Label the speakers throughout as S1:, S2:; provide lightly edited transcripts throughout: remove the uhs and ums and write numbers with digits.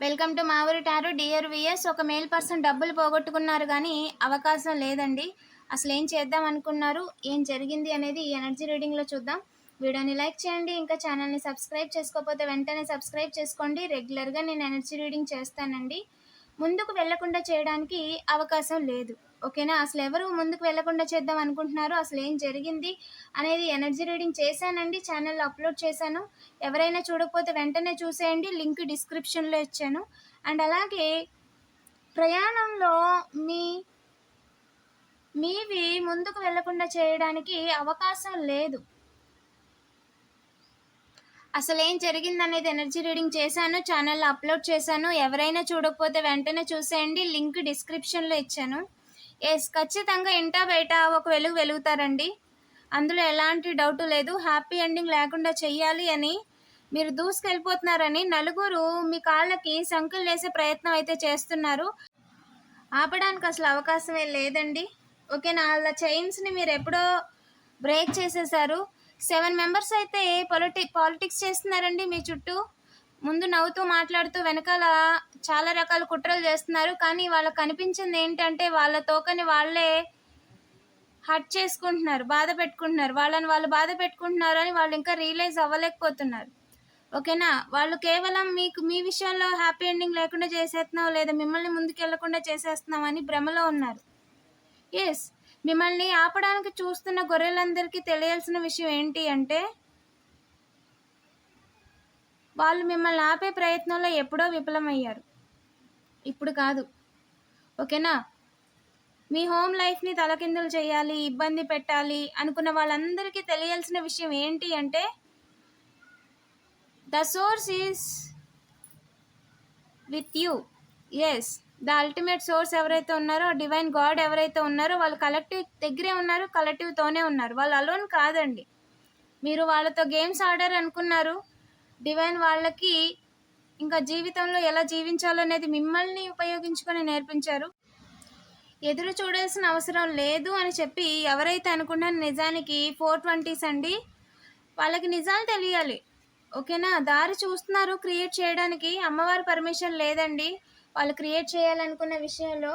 S1: Welcome to మా ఊరి tarot dear VS. ఒక మేల్ పర్సన్ డబ్బులు పోగొట్టుకున్నారు కానీ అవకాశం లేదండి. అసలు ఏం చేద్దాం అనుకున్నారు, ఏం జరిగింది అనేది ఈ ఎనర్జీ రీడింగ్లో చూద్దాం. వీడియోని లైక్ చేయండి, ఇంకా ఛానల్ని సబ్స్క్రైబ్ చేసుకోకపోతే వెంటనే సబ్స్క్రైబ్ చేసుకోండి. రెగ్యులర్గా నేను ఎనర్జీ రీడింగ్ చేస్తానండి. ముందుకు వెళ్లకుండా చేయడానికి అవకాశం లేదు, ఓకేనా? అసలు ఎవరు ముందుకు వెళ్లకుండా చేద్దాం అనుకుంటున్నారు, అసలు ఏం జరిగింది అనేది ఎనర్జీ రీడింగ్ చేశానండి, ఛానల్లో అప్లోడ్ చేశాను. ఎవరైనా చూడకపోతే వెంటనే చూసేయండి, లింక్ డిస్క్రిప్షన్లో ఇచ్చాను. అండ్ అలాగే ప్రయాణంలో మీవి ముందుకు వెళ్లకుండా చేయడానికి అవకాశం లేదు. అసలు ఏం జరిగిందనేది ఎనర్జీ రీడింగ్ చేశాను, ఛానల్లో అప్లోడ్ చేశాను. ఎవరైనా చూడకపోతే వెంటనే చూసేయండి, లింక్ డిస్క్రిప్షన్లో ఇచ్చాను. ఖచ్చితంగా ఇంటా బయట ఒక వెలుగు వెలుగుతారండి, అందులో ఎలాంటి డౌట్ లేదు. హ్యాపీ ఎండింగ్ లేకుండా చెయ్యాలి అని మీరు దూసుకెళ్ళిపోతున్నారని నలుగురు మీ కాళ్ళకి సంకులు వేసే ప్రయత్నం అయితే చేస్తున్నారు. ఆపడానికి అసలు అవకాశమే లేదండి, ఓకేనా? వాళ్ళ చైన్స్ని మీరు ఎప్పుడో బ్రేక్ చేసేసారు. 7 మెంబర్స్ అయితే పాలిటిక్స్ చేస్తున్నారండి మీ చుట్టూ. ముందు నవ్వుతూ మాట్లాడుతూ వెనకాల చాలా రకాల కుట్రలు చేస్తున్నారు. కానీ వాళ్ళకి కనిపించింది ఏంటంటే వాళ్ళ తోకని వాళ్ళే హర్ట్ చేసుకుంటున్నారు, బాధ పెట్టుకుంటున్నారు. వాళ్ళని వాళ్ళు బాధ పెట్టుకుంటున్నారు అని వాళ్ళు ఇంకా రియలైజ్ అవ్వలేకపోతున్నారు, ఓకేనా? వాళ్ళు కేవలం మీ విషయంలో హ్యాపీ ఎండింగ్ లేకుండా చేసేస్తున్నాం, లేదా మిమ్మల్ని ముందుకు వెళ్లకుండా చేసేస్తున్నాం అని భ్రమలో ఉన్నారు. ఎస్, మిమ్మల్ని ఆపడానికి చూస్తున్న గొర్రెలందరికీ తెలియాల్సిన విషయం ఏంటి అంటే, వాళ్ళు మిమ్మల్ని ఆపే ప్రయత్నంలో ఎప్పుడో విఫలమయ్యారు, ఇప్పుడు కాదు, ఓకేనా? మీ హోమ్ లైఫ్ని తలకిందులు చేయాలి, ఇబ్బంది పెట్టాలి అనుకున్న వాళ్ళందరికీ తెలియాల్సిన విషయం ఏంటి అంటే, the source is with you. Yes, the ultimate source ఎవరైతే ఉన్నారో, డివైన్ గాడ్ ఎవరైతే ఉన్నారో, వాళ్ళు కలెక్టివ్ దగ్గరే ఉన్నారు, కలెక్టివ్తోనే ఉన్నారు. వాళ్ళు అలోన్ కాదండి. మీరు వాళ్ళతో గేమ్స్ ఆడారు అనుకున్నారు. డివైన్ వాళ్ళకి ఇంకా జీవితంలో ఎలా జీవించాలో అనేది మిమ్మల్ని ఉపయోగించుకొని నేర్పించారు. ఎదురు చూడాల్సిన అవసరం లేదు అని చెప్పి ఎవరైతే అనుకున్నారో, నిజానికి 420s అండి, వాళ్ళకి నిజాలు తెలియాలి, ఓకేనా? దారి చూస్తున్నారు క్రియేట్ చేయడానికి, అమ్మవారి పర్మిషన్ లేదండి వాళ్ళు క్రియేట్ చేయాలనుకున్న విషయంలో,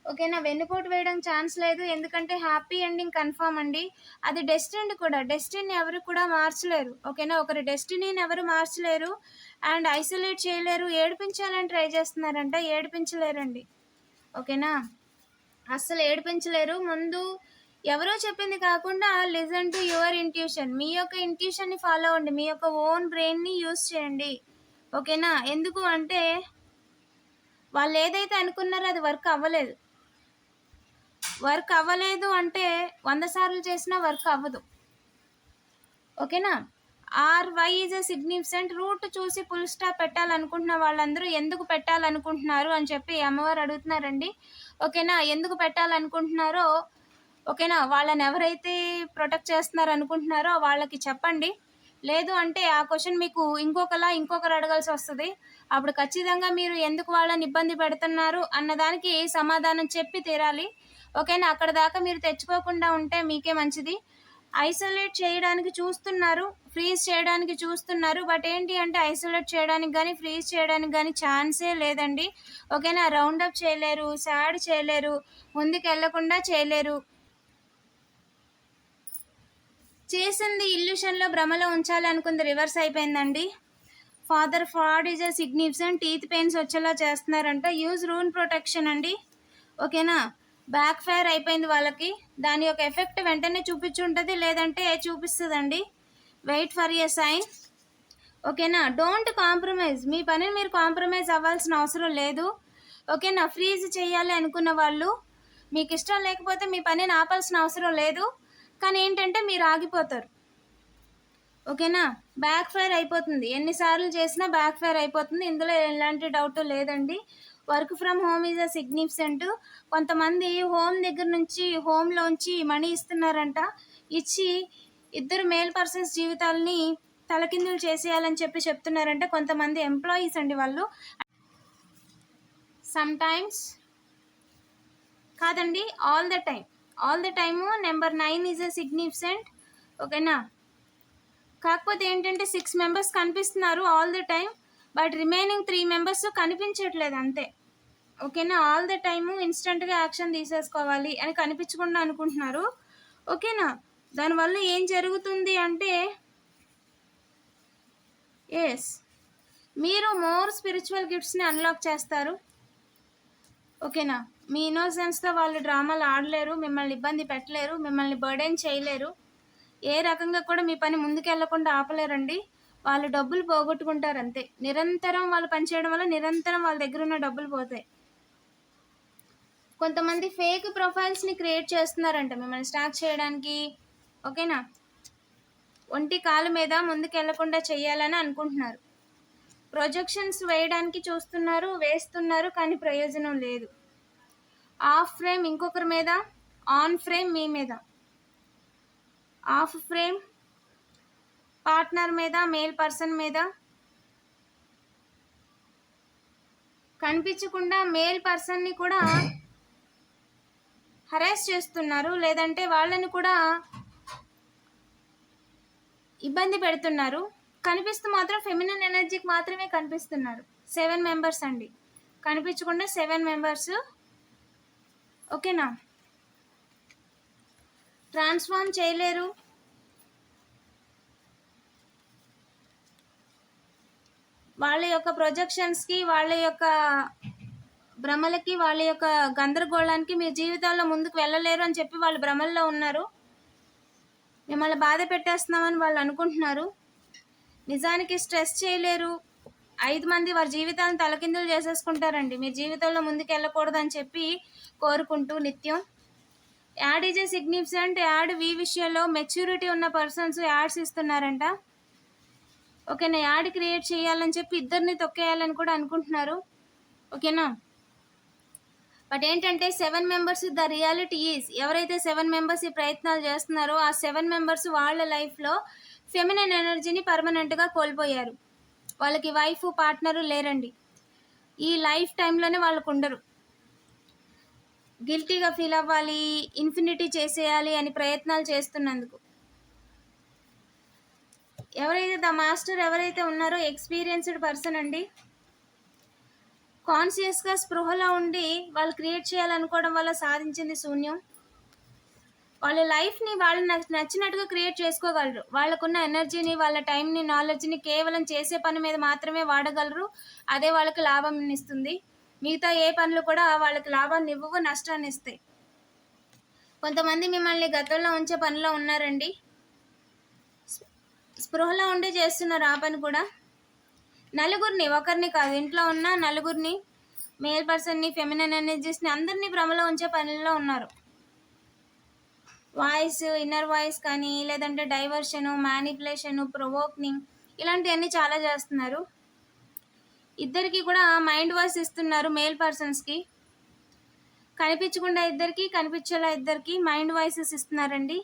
S1: ఓకేనా? వెన్నుపోటు వేయడం ఛాన్స్ లేదు, ఎందుకంటే హ్యాపీ ఎండింగ్ కన్ఫర్మ్ అండి. అది డెస్టినీ కూడా, డెస్టినీ ఎవరు కూడా మార్చలేరు, ఓకేనా? ఒకరి డెస్టినీని ఎవరు మార్చలేరు అండ్ ఐసోలేట్ చేయలేరు. ఏడిపించాలని ట్రై చేస్తున్నారంట, ఏడిపించలేరండి, ఓకేనా? అస్సలు ఏడిపించలేరు. ముందు ఎవరో చెప్పింది కాకుండా లిజన్ టు యువర్ ఇంట్యూషన్. మీ యొక్క ఇంట్యూషన్ని ఫాలో అవ్వండి, మీ యొక్క ఓన్ బ్రెయిన్ని యూస్ చేయండి, ఓకేనా? ఎందుకు అంటే వాళ్ళు ఏదైతే అనుకున్నారో అది వర్క్ అవ్వలేదు. వర్క్ అవ్వలేదు అంటే 100 సార్లు చేసినా వర్క్ అవ్వదు, ఓకేనా? Why is a significant root చూసి ఫుల్ స్టాప్ పెట్టాలనుకుంటున్న వాళ్ళందరూ ఎందుకు పెట్టాలనుకుంటున్నారు అని చెప్పి అమ్మవారు అడుగుతున్నారండి, ఓకేనా? ఎందుకు పెట్టాలనుకుంటున్నారో, ఓకేనా? వాళ్ళని ఎవరైతే ప్రొటెక్ట్ చేస్తున్నారు అనుకుంటున్నారో వాళ్ళకి చెప్పండి. లేదు అంటే ఆ క్వశ్చన్ మీకు ఇంకొకరు అడగాల్సి వస్తుంది. అప్పుడు ఖచ్చితంగా మీరు ఎందుకు వాళ్ళని ఇబ్బంది పెడుతున్నారు అన్నదానికి సమాధానం చెప్పి తీరాలి, ఓకేనా? అక్కడ దాకా మీరు తెచ్చుకోకుండా ఉంటే మీకే మంచిది. ఐసోలేట్ చేయడానికి చూస్తున్నారు, ఫ్రీజ్ చేయడానికి చూస్తున్నారు, బట్ ఏంటి అంటే ఐసోలేట్ చేయడానికి కానీ ఫ్రీజ్ చేయడానికి కానీ ఛాన్సే లేదండి, ఓకేనా? రౌండప్ చేయలేరు, సాడ్ చేయలేరు, ముందుకు వెళ్లకుండా చేయలేరు. చేసింది ఇల్యూషన్లో, భ్రమలో ఉంచాలనుకుంది రివర్స్ అయిపోయిందండి. Father fraud is a significant, teeth pains వచ్చేలా చేస్తున్నారంట. యూజ్ రూన్ ప్రొటెక్షన్ అండి, ఓకేనా? బ్యాక్ ఫైర్ అయిపోయింది వాళ్ళకి, దాని యొక్క ఎఫెక్ట్ వెంటనే చూపించుంటుంది, లేదంటే చూపిస్తుందండి. వెయిట్ ఫర్ ఎ సైన్, ఓకేనా? డోంట్ కాంప్రమైజ్, మీ పనిని మీరు కాంప్రమైజ్ అవ్వాల్సిన అవసరం లేదు, ఓకేనా? ఫ్రీజ్ చేయాలి అనుకున్న వాళ్ళు, మీకు ఇష్టం లేకపోతే మీ పనిని ఆపాల్సిన అవసరం లేదు, కానీ ఏంటంటే మీరు ఆగిపోతారు, ఓకేనా? బ్యాక్ ఫైర్ అయిపోతుంది, ఎన్నిసార్లు చేసినా బ్యాక్ ఫైర్ అయిపోతుంది, ఇందులో ఎలాంటి డౌట్ లేదండి. Work from home is a significant. కొంతమంది హోమ్లోంచి మనీ ఇస్తున్నారంట, ఇచ్చి ఇద్దరు మేల్ పర్సన్స్ జీవితాలని తలకిందులు చేసేయాలని చెప్పి చెప్తున్నారంట. కొంతమంది ఎంప్లాయీస్ అండి వాళ్ళు. సమ్ టైమ్స్ కాదండి, all the time number 9 is a significant, ఓకేనా? కాకపోతే ఏంటంటే 6 మెంబర్స్ కనిపిస్తున్నారు all the time. But remaining 3 members కనిపించట్లేదు అంతే. ఓకేనా, ఆల్ ద టైము ఇన్స్టెంట్గా యాక్షన్ తీసేసుకోవాలి అని కనిపించకుండా అనుకుంటున్నారు. ఓకేనా, దానివల్ల ఏం జరుగుతుంది అంటే ఎస్, మీరు మోర్ స్పిరిచువల్ గిఫ్ట్స్ని అన్లాక్ చేస్తారు. ఓకేనా, మీ ఇన్నోసెన్స్తో వాళ్ళు డ్రామాలు ఆడలేరు, మిమ్మల్ని ఇబ్బంది పెట్టలేరు, మిమ్మల్ని బర్డెన్ చేయలేరు, ఏ రకంగా కూడా మీ పని ముందుకెళ్లకుండా ఆపలేరండి. వాళ్ళు డబ్బులు పోగొట్టుకుంటారు అంతే. నిరంతరం వాళ్ళు పనిచేయడం వల్ల నిరంతరం వాళ్ళ దగ్గర ఉన్న డబ్బులు పోతాయి. కొంతమంది ఫేక్ ప్రొఫైల్స్ని క్రియేట్ చేస్తున్నారంట మిమ్మల్ని స్టాక్ చేయడానికి. ఓకేనా, ఒంటి కాలు మీద ముందుకెళ్లకుండా చేయాలని అనుకుంటున్నారు. ప్రొజెక్షన్స్ వేయడానికి చూస్తున్నారు, వేస్తున్నారు, కానీ ప్రయోజనం లేదు. ఆఫ్ ఫ్రేమ్ ఇంకొకరి మీద, ఆన్ ఫ్రేమ్ మీ మీద. ఆఫ్ ఫ్రేమ్ పార్ట్నర్ మీద, మేల్ పర్సన్ మీద, కనిపించకుండా మేల్ పర్సన్ని కూడా హరాస్ చేస్తున్నారు, లేదంటే వాళ్ళని కూడా ఇబ్బంది పెడుతున్నారు. కనిపిస్తూ మాత్రం ఫెమినిన్ ఎనర్జీకి మాత్రమే కనిపిస్తున్నారు. 7 మెంబర్స్ అండి, కనిపించకుండా 7 మెంబర్స్. ఓకేనా, ట్రాన్స్ఫార్మ్ చేయలేరు. వాళ్ళ యొక్క ప్రొజెక్షన్స్కి, వాళ్ళ యొక్క భ్రమలకి, వాళ్ళ యొక్క గందరగోళానికి మీ జీవితాల్లో ముందుకు వెళ్ళలేరు అని చెప్పి వాళ్ళు భ్రమల్లో ఉన్నారు. మిమ్మల్ని బాధ పెట్టేస్తున్నామని వాళ్ళు అనుకుంటున్నారు. నిజానికి స్ట్రెస్ చేయలేరు. 5 మంది వారి జీవితాలను తలకిందులు చేసేసుకుంటారండి, మీ జీవితంలో ముందుకు వెళ్ళకూడదని చెప్పి కోరుకుంటూ నిత్యం. Add is a significant add. ఈ విషయంలో మెచ్యూరిటీ ఉన్న పర్సన్స్ యాడ్స్ ఇస్తున్నారంట. ఓకేనా, యాడ్ క్రియేట్ చేయాలని చెప్పి ఇద్దరిని తొక్కేయాలని కూడా అనుకుంటున్నారు. ఓకేనా, బట్ ఏంటంటే 7 మెంబర్స్ ద రియాలిటీ ఈజ్, ఎవరైతే 7 మెంబర్స్ ఈ ప్రయత్నాలు చేస్తున్నారో ఆ 7 మెంబర్స్ వాళ్ళ లైఫ్లో ఫెమినిన్ ఎనర్జీని పర్మనెంట్గా కోల్పోయారు. వాళ్ళకి వైఫ్, పార్ట్నరు లేరండి. ఈ లైఫ్ టైంలోనే వాళ్ళకు ఉండరు. గిల్టీగా ఫీల్ అవ్వాలి, ఇన్ఫినిటీ చేసేయాలి అని ప్రయత్నాలు చేస్తున్నందుకు. ఎవరైతే ద మాస్టర్ ఎవరైతే ఉన్నారో ఎక్స్పీరియన్స్డ్ పర్సన్ అండి. కాన్షియస్గా స్పృహలో ఉండి వాళ్ళు క్రియేట్ చేయాలనుకోవడం వల్ల సాధించింది శూన్యం. వాళ్ళ లైఫ్ని వాళ్ళు నచ్చినట్టుగా క్రియేట్ చేసుకోగలరు. వాళ్ళకున్న ఎనర్జీని, వాళ్ళ టైంని, నాలెడ్జ్ని కేవలం చేసే పని మీద మాత్రమే వాడగలరు. అదే వాళ్ళకి లాభం ఇస్తుంది. మిగతా ఏ పనులు కూడా వాళ్ళకి లాభాన్ని ఇవ్వవు, నష్టాన్ని ఇస్తాయి. కొంతమంది మిమ్మల్ని గతంలో ఉంచే పనిలో ఉన్నారండి. స్పృహలో ఉండి చేస్తున్నారు ఆ పని కూడా. నలుగురిని, ఒకరిని కాదు, ఇంట్లో ఉన్న నలుగురిని, మేల్ పర్సన్ని, ఫెమినిన్ ఎనర్జీస్ని అందరినీ భ్రమలో ఉంచే పనుల్లో ఉన్నారు. వాయిస్, ఇన్నర్ వాయిస్ కానీ, లేదంటే డైవర్షను, మ్యానిపులేషను, ప్రొవోకింగ్ ఇలాంటివన్నీ చాలా చేస్తున్నారు. ఇద్దరికి కూడా మైండ్ వాయిస్ ఇస్తున్నారు. మేల్ పర్సన్స్కి కనిపించకుండా ఇద్దరికి, కనిపించేలా ఇద్దరికి మైండ్ వాయిసెస్ ఇస్తున్నారండి.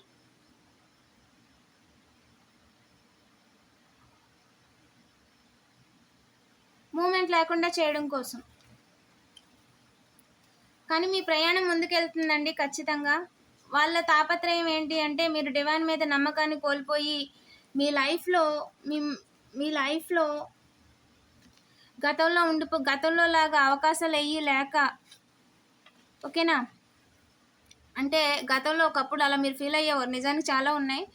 S1: మూమెంట్ లేకుండా చేయడం కోసం. కానీ మీ ప్రయాణం ముందుకెళ్తుందండి ఖచ్చితంగా. వాళ్ళ తాపత్రయం ఏంటి అంటే మీరు డివైన్ మీద నమ్మకాన్ని కోల్పోయి మీ లైఫ్లో గతంలో లాగా అవకాశాలు లేక, ఓకేనా, అంటే గతంలో ఒకప్పుడు అలా మీరు ఫీల్ అయ్యేవారు, నిజానికి చాలా ఉన్నాయి.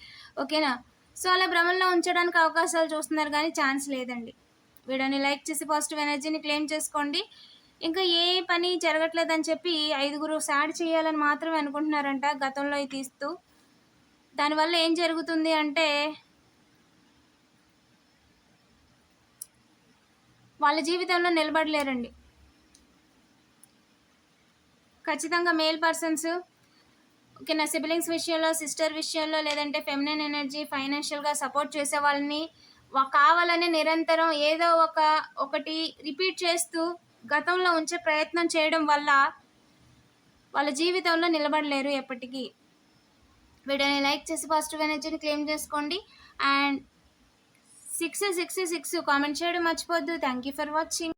S1: ఓకేనా, సో అలా భ్రమంలో ఉంచడానికి అవకాశాలు చూస్తున్నారు కానీ ఛాన్స్ లేదండి. వీడియోని లైక్ చేసి పాజిటివ్ ఎనర్జీని క్లెయిమ్ చేసుకోండి. ఇంకా ఏ పని జరగట్లేదని చెప్పి 5 సాడ్ చేయాలని మాత్రమే అనుకుంటున్నారంట గతంలో తీస్తూ. దానివల్ల ఏం జరుగుతుంది అంటే వాళ్ళ జీవితంలో నిలబడలేరండి. ఖచ్చితంగా మేల్ పర్సన్స్, ఓకేనా, సిబ్లింగ్స్ విషయంలో, సిస్టర్ విషయంలో, లేదంటే ఫెమినిన్ ఎనర్జీ ఫైనాన్షియల్గా సపోర్ట్ చేసే వాళ్ళని కావాలని నిరంతరం ఏదో ఒకటి రిపీట్ చేస్తూ గతంలో ఉంచే ప్రయత్నం చేయడం వల్ల వాళ్ళ జీవితంలో నిలబడలేరు ఎప్పటికీ. వీడియోని లైక్ చేసి పాజిటివ్ ఎనర్జీని క్లెయిమ్ చేసుకోండి. అండ్ 666 కామెంట్ చేయడం మర్చిపోద్దు. Thank you for watching.